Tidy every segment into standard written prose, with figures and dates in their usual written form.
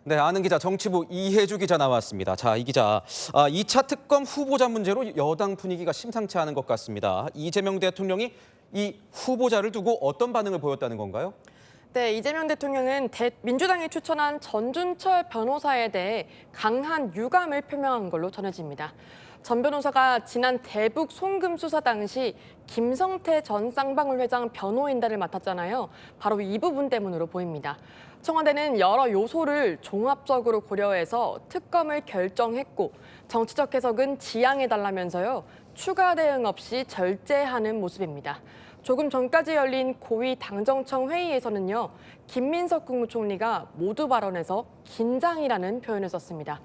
네, 아는 기자 정치부 이혜주 기자 나왔습니다. 자, 이 기자, 2차 특검 후보자 문제로 여당 분위기가 심상치 않은 것 같습니다. 이재명 대통령이 이 후보자를 두고 어떤 반응을 보였다는 건가요? 네, 이재명 대통령은 민주당이 추천한 전준철 변호사에 대해 강한 유감을 표명한 걸로 전해집니다. 전 변호사가 지난 대북 송금 수사 당시 김성태 전 쌍방울 회장 변호인단을 맡았잖아요. 바로 이 부분 때문으로 보입니다. 청와대는 여러 요소를 종합적으로 고려해서 특검을 결정했고 정치적 해석은 지양해달라면서요. 추가 대응 없이 절제하는 모습입니다. 조금 전까지 열린 고위 당정청 회의에서는요. 김민석 국무총리가 모두 발언에서 긴장이라는 표현을 썼습니다.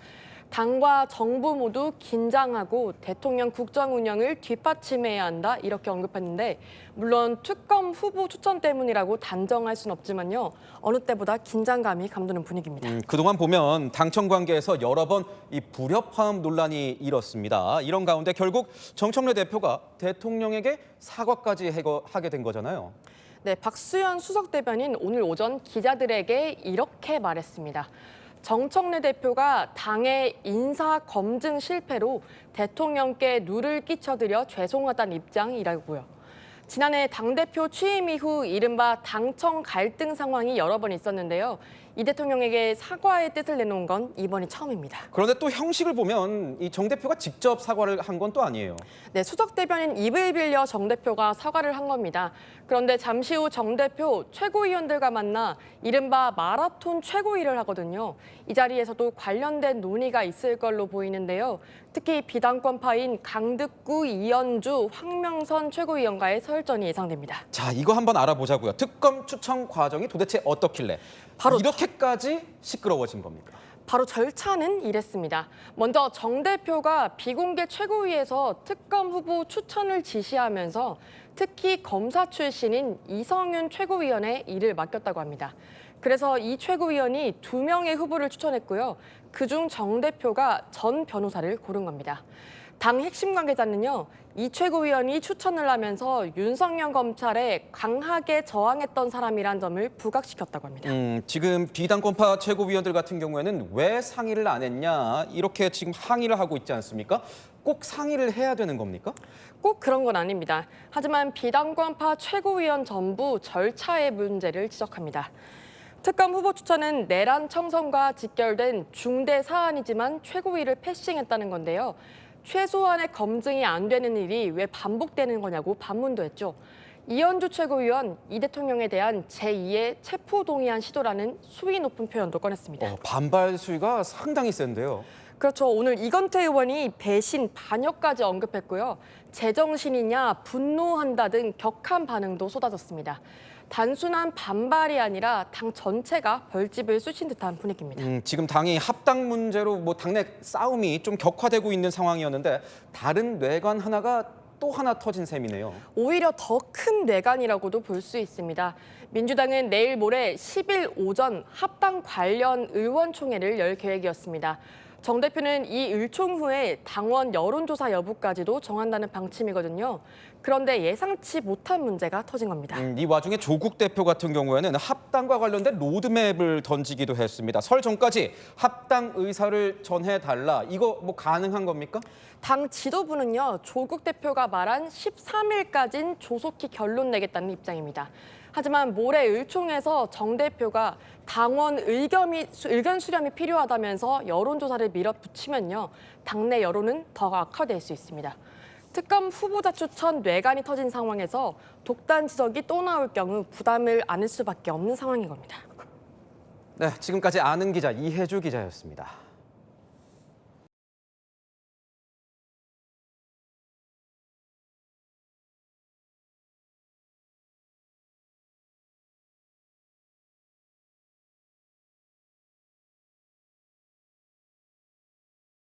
당과 정부 모두 긴장하고 대통령 국정 운영을 뒷받침해야 한다 이렇게 언급했는데 물론 특검 후보 추천 때문이라고 단정할 순 없지만요. 어느 때보다 긴장감이 감도는 분위기입니다. 그동안 보면 당청 관계에서 여러 번 이 불협화음 논란이 일었습니다. 이런 가운데 결국 정청래 대표가 대통령에게 사과까지 하게 된 거잖아요. 네, 박수현 수석 대변인 오늘 오전 기자들에게 이렇게 말했습니다. 정청래 대표가 당의 인사 검증 실패로 대통령께 누를 끼쳐드려 죄송하다는 입장이라고요. 지난해 당대표 취임 이후 이른바 당청 갈등 상황이 여러 번 있었는데요. 이 대통령에게 사과의 뜻을 내놓은 건 이번이 처음입니다. 그런데 또 형식을 보면 이 정 대표가 직접 사과를 한 건 또 아니에요. 네, 수석 대변인 입을 빌려 정 대표가 사과를 한 겁니다. 그런데 잠시 후 정 대표 최고위원들과 만나 이른바 마라톤 최고위를 하거든요. 이 자리에서도 관련된 논의가 있을 걸로 보이는데요. 특히 비당권파인 강득구, 이현주, 황명선 최고위원과의 설전이 예상됩니다. 자, 이거 한번 알아보자고요. 특검 추천 과정이 도대체 어떻길래 바로 이렇게까지 시끄러워진 겁니까? 바로 절차는 이랬습니다. 먼저 정 대표가 비공개 최고위에서 특검 후보 추천을 지시하면서 특히 검사 출신인 이성윤 최고위원에 일을 맡겼다고 합니다. 그래서 이 최고위원이 2명의 후보를 추천했고요. 그중 정 대표가 전 변호사를 고른 겁니다. 당 핵심 관계자는요. 이 최고위원이 추천을 하면서 윤석열 검찰에 강하게 저항했던 사람이란 점을 부각시켰다고 합니다. 지금 비당권파 최고위원들 같은 경우에는 왜 상의를 안 했냐 이렇게 지금 항의를 하고 있지 않습니까? 꼭 상의를 해야 되는 겁니까? 꼭 그런 건 아닙니다. 하지만 비당권파 최고위원 전부 절차의 문제를 지적합니다. 특검 후보 추천은 내란 청산과 직결된 중대 사안이지만 최고위를 패싱했다는 건데요. 최소한의 검증이 안 되는 일이 왜 반복되는 거냐고 반문도 했죠. 이현주 최고위원, 이 대통령에 대한 제2의 체포동의안 시도라는 수위 높은 표현도 꺼냈습니다. 반발 수위가 상당히 센데요. 그렇죠. 오늘 이건태 의원이 배신, 반역까지 언급했고요. 제정신이냐, 분노한다 등 격한 반응도 쏟아졌습니다. 단순한 반발이 아니라 당 전체가 벌집을 쑤신 듯한 분위기입니다. 지금 당이 합당 문제로 당내 싸움이 좀 격화되고 있는 상황이었는데 다른 뇌관 하나가 또 하나 터진 셈이네요. 오히려 더 큰 뇌관이라고도 볼 수 있습니다. 민주당은 내일 모레 10일 오전 합당 관련 의원총회를 열 계획이었습니다. 정 대표는 이 의총 후에 당원 여론조사 여부까지도 정한다는 방침이거든요. 그런데 예상치 못한 문제가 터진 겁니다. 이 와중에 조국 대표 같은 경우에는 합당과 관련된 로드맵을 던지기도 했습니다. 설 전까지 합당 의사를 전해달라. 이거 가능한 겁니까? 당 지도부는요. 조국 대표가 말한 13일까지는 조속히 결론 내겠다는 입장입니다. 하지만 모레 의총에서 정 대표가 당원 의견 수렴이 필요하다면서 여론조사를 밀어붙이면요. 당내 여론은 더 악화될 수 있습니다. 특검 후보자 추천 뇌관이 터진 상황에서 독단 지적이 또 나올 경우 부담을 안을 수밖에 없는 상황인 겁니다. 네, 지금까지 아는 기자 이혜주 기자였습니다.